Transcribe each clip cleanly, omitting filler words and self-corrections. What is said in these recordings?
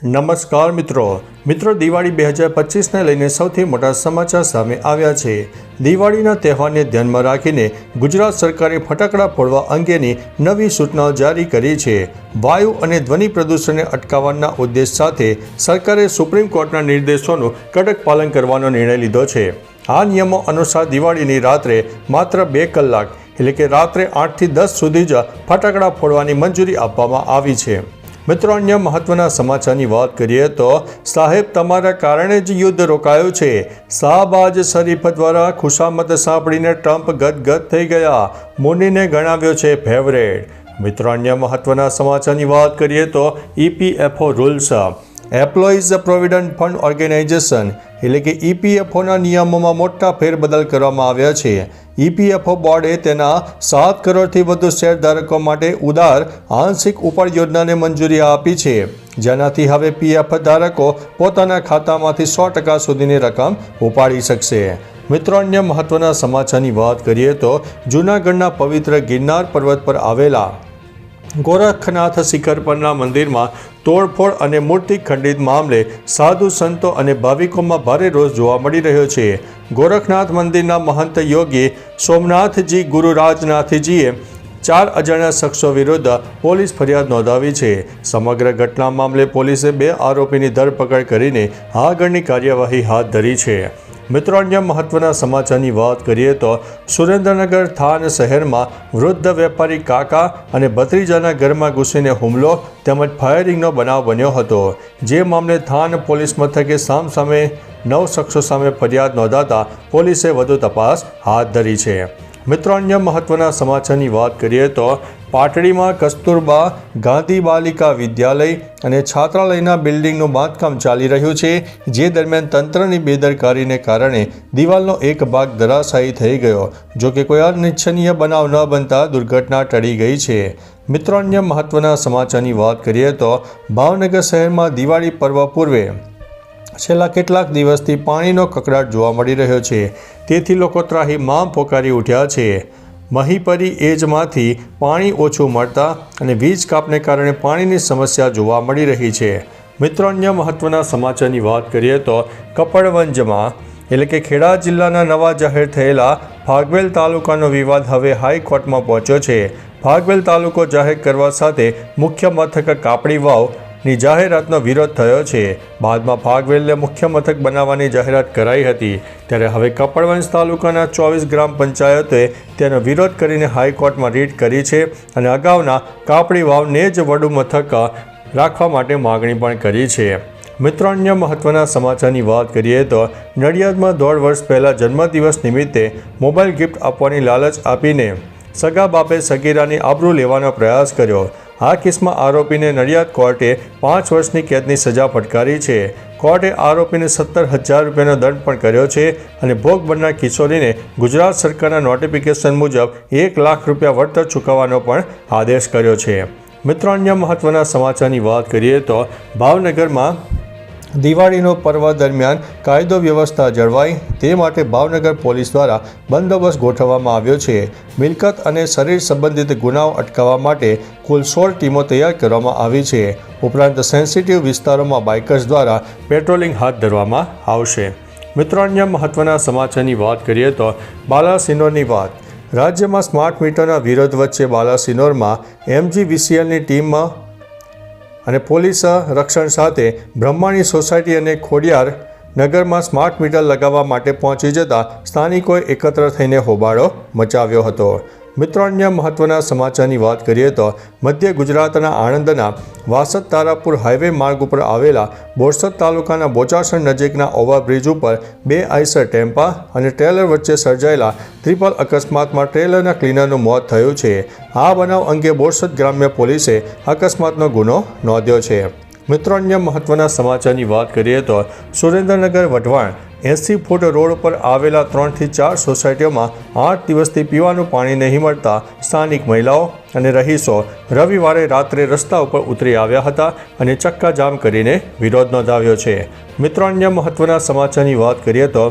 નમસ્કાર મિત્રો દિવાળી 2025ને લઈને સૌથી મોટા સમાચાર સામે આવ્યા છે। દિવાળીના તહેવારને ધ્યાનમાં રાખીને ગુજરાત સરકારે ફટાકડા ફોડવા અંગેની નવી સૂચનાઓ જારી કરી છે। વાયુ અને ધ્વનિ પ્રદૂષણને અટકાવવાના ઉદ્દેશ સાથે સરકારે સુપ્રીમ કોર્ટના નિર્દેશોનું કડક પાલન કરવાનો નિર્ણય લીધો છે। આ નિયમો અનુસાર દિવાળીની રાત્રે માત્ર 2 કલાક એટલે કે રાત્રે 8 થી 10 સુધી જ ફટાકડા ફોડવાની મંજૂરી આપવામાં આવી છે। મિત્રો, અન્ય મહત્વના સમાચારની વાત કરીએ તો સાહેબ તમારા કારણે જ યુદ્ધ રોકાયું છે। શાહબાજ શરીફ દ્વારા ખુશામત સાંભળીને ટ્રમ્પ ગદગદ થઈ ગયા, મોદીને ગણાવ્યો છે ફેવરેટ। મિત્રો, અન્ય મહત્વના સમાચારની વાત કરીએ તો EPFO rules employees provident fund organisation એટલે કે EPFOના નિયમોમાં મોટા ફેરબદલ કરવામાં આવ્યા છે। EPFO બોર્ડે તેના 7 કરોડથી વધુ શેરધારકો માટે ઉદાર આંશિક ઉપાડ યોજનાને મંજૂરી આપી છે, જેનાથી હવે PF ધારકો પોતાના ખાતામાંથી 100% સુધીની રકમ ઉપાડી શકશે। મિત્રો, અન્ય મહત્વના સમાચારની વાત કરીએ તો જૂનાગઢના પવિત્ર ગિરનાર પર્વત પર આવેલા ગોરખનાથ શિખર પરના મંદિરમાં તોડફોડ અને મૂર્તિ ખંડિત મામલે સાધુ સંતો અને ભાવિકોમાં ભારે રોષ જોવા મળી રહ્યો છે। ગોરખનાથ મંદિરના મહંત યોગી સોમનાથજી ગુરુરાજનાથજીએ 4 અજાણ્યા શખ્સો વિરુદ્ધ પોલીસ ફરિયાદ નોંધાવી છે। સમગ્ર ઘટના મામલે પોલીસે 2 આરોપીની ધરપકડ કરીને આગળની કાર્યવાહી હાથ ધરી છે। મિત્રો, અન્ય મહત્વના સમાચારની વાત કરીએ તો સુરેન્દ્રનગર થાન શહેરમાં વૃદ્ધ વેપારી કાકા અને ભત્રીજાના ઘરમાં ઘૂસીને હુમલો તેમજ ફાયરિંગનો બનાવ બન્યો હતો, જે મામલે થાન પોલીસ મથકે સામે 9 શખ્સો સામે ફરિયાદ નોંધાતા પોલીસે વધુ તપાસ હાથ ધરી છે। મિત્રો, અન્ય મહત્વના સમાચારની વાત કરીએ તો પાટડીમાં કસ્તુરબા ગાંધી બાલિકા વિદ્યાલય અને છાત્રાલયના બિલ્ડિંગનું બાંધકામ ચાલી રહ્યું છે, જે દરમિયાન તંત્રની બેદરકારીને કારણે દિવાલનો એક ભાગ ધરાશાયી થઈ ગયો। જો કે કોઈ અનિચ્છનીય બનાવ ન બનતા દુર્ઘટના ટળી ગઈ છે। મિત્રો, અન્ય મહત્વના સમાચારની વાત કરીએ તો ભાવનગર શહેરમાં દિવાળી પર્વ પૂર્વે છેલ્લા કેટલાક દિવસથી પાણીનો કકળાટ જોવા મળી રહ્યો છે, તેથી લોકો ત્રાહિમામ પોકારી ઉઠ્યા છે। મહીપરી એજમાંથી પાણી ઓછું મળતા અને વીજ કાપને કારણે પાણીની સમસ્યા જોવા મળી રહી છે। મિત્રો, અન્ય મહત્વના સમાચારની વાત કરીએ તો કપડવંજમાં એટલે કે ખેડા જિલ્લાના નવા જાહેર થયેલા ફાગવેલ તાલુકાનો વિવાદ હવે હાઈકોર્ટમાં પહોંચ્યો છે। ફાગવેલ તાલુકો જાહેર કરવા સાથે મુખ્ય મથક કાપડી વાવની જાહેરાતનો વિરોધ થયો છે। બાદમાં ફાગવેલને મુખ્ય મથક બનાવવાની જાહેરાત કરાઈ હતી, ત્યારે હવે કપડવંજ તાલુકાના 24 ગ્રામ પંચાયતોએ તેનો વિરોધ કરીને હાઈકોર્ટમાં રીટ કરી છે અને અગાઉના કાપડી વાવને જ વડું મથક રાખવા માટે માગણી પણ કરી છે। મિત્રો, અન્ય મહત્વના સમાચારની વાત કરીએ તો નડિયાદમાં 1.5 વર્ષ પહેલાં જન્મદિવસ નિમિત્તે મોબાઈલ ગિફ્ટ આપવાની લાલચ આપીને સગા બાપે સગીરાની આબરૂ લેવાનો પ્રયાસ કર્યો। આ કેસમાં આરોપીને નડિયાદ કોર્ટે 5 વર્ષની કેદની સજા ફટકારી છે। કોર્ટે આરોપીને 17,000 રૂપિયાનો દંડ પણ કર્યો છે અને ભોગ બનનાર કિશોરીને ગુજરાત સરકારના નોટિફિકેશન મુજબ 1 લાખ રૂપિયા વળતર ચૂકવવાનો પણ આદેશ કર્યો છે। મિત્રો, અન્ય મહત્વના સમાચારની વાત કરીએ તો ભાવનગરમાં દિવાળીનો પર્વ દરમિયાન કાયદો વ્યવસ્થા જળવાય તે માટે ભાવનગર પોલીસ દ્વારા બંદોબસ્ત ગોઠવવામાં આવ્યો છે। મિલકત અને શરીર સંબંધિત ગુનાઓ અટકાવવા માટે કુલ 16 ટીમો તૈયાર કરવામાં આવી છે। ઉપરાંત સેન્સિટિવ વિસ્તારોમાં બાઇકર્સ દ્વારા પેટ્રોલિંગ હાથ ધરવામાં આવશે। મિત્રો, અન્ય મહત્વના સમાચારની વાત કરીએ તો બાલાસિનોરની વાત રાજ્યમાં સ્માર્ટ મીટરના વિરોધ વચ્ચે બાલાસિનોરમાં MGVCLની ટીમમાં અને પોલીસ રક્ષણ સાથે બ્રહ્માણી સોસાયટી અને ખોડિયાર નગરમાં સ્માર્ટ મીટર લગાવવા માટે પહોંચી જતા સ્થાનિકોએ એકત્ર થઈને હોબાળો મચાવ્યો હતો। મિત્રો, અન્ય મહત્વના સમાચારની વાત કરીએ તો મધ્ય ગુજરાતના આણંદના વાસદ તારાપુર હાઈવે માર્ગ ઉપર આવેલા બોરસદ તાલુકાના બોચાસણ નજીકના ઓવરબ્રિજ ઉપર 2 આઈસર ટેમ્પા અને ટ્રેલર વચ્ચે સર્જાયેલા ટ્રિપલ અકસ્માતમાં ટ્રેલરના ક્લીનરનું મોત થયું છે। આ બનાવ અંગે બોરસદ ગ્રામ્ય પોલીસે અકસ્માતનો ગુનો નોંધ્યો છે। મિત્રો, અન્ય મહત્વના સમાચારની વાત કરીએ તો સુરેન્દ્રનગર વઢવાણ 80 ફૂટ રોડ પર આવેલા 3 થી 4 સોસાયટીઓમાં 8 દિવસથી પીવાનું પાણી નહીં મળતા સ્થાનિક મહિલાઓ અને રહીશો રવિવારે રાત્રે રસ્તા ઉપર ઉતરી આવ્યા હતા અને ચક્કાજામ કરીને વિરોધ નોંધાવ્યો છે। મિત્રો, અન્ય મહત્વના સમાચારની વાત કરીએ તો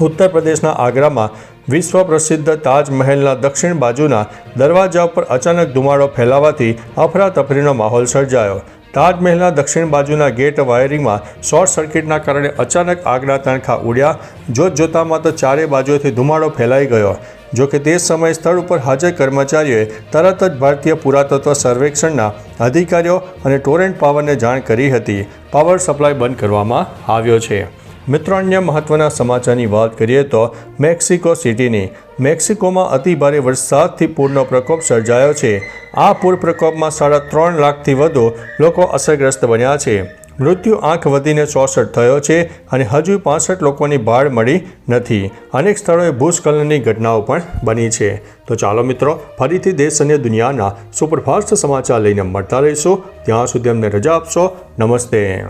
ઉત્તર પ્રદેશના આગ્રામાં વિશ્વ પ્રસિદ્ધ તાજમહેલના દક્ષિણ બાજુના દરવાજા પર અચાનક ધુમાડો ફેલાવાથી અફરાતફરીનો માહોલ સર્જાયો। તાજમહેલના દક્ષિણ બાજુના ગેટ વાયરિંગમાં શોર્ટ સર્કિટના કારણે અચાનક આગના તણખા ઉડ્યા. જોતજોતામાં તો ચારે બાજુએથી ધુમાડો ફેલાઈ ગયો. જોકે તે સમયે સ્થળ ઉપર હાજર કર્મચારીઓએ તરત જ ભારતીય પુરાતત્વ સર્વેક્ષણના અધિકારીઓ અને ટોરેન્ટ પાવરને જાણ કરી હતી. પાવર સપ્લાય બંધ કરવામાં આવ્યો છે. મિત્રો, અન્ય મહત્વના સમાચારની વાત કરીએ તો મેક્સિકો સિટીની. મેક્સિકોમાં અતિભારે વરસાદથી પૂરનો પ્રકોપ સર્જાયો છે. આ પૂર પ્રકોપમાં 3.5 લાખથી વધુ લોકો અસરગ્રસ્ત બન્યા છે. મૃત્યુ આંક વધીને 64 થયો છે અને હજુ 65 લોકોની ભાળ મળી નથી. અનેક સ્થળોએ ભૂસ્ખલનની ઘટનાઓ પણ બની છે. તો ચાલો મિત્રો, ફરીથી દેશ અને દુનિયાના સુપરફાસ્ટ સમાચાર લઈને મળતા રહીશું. ત્યાં સુધી અમને રજા આપશો. નમસ્તે.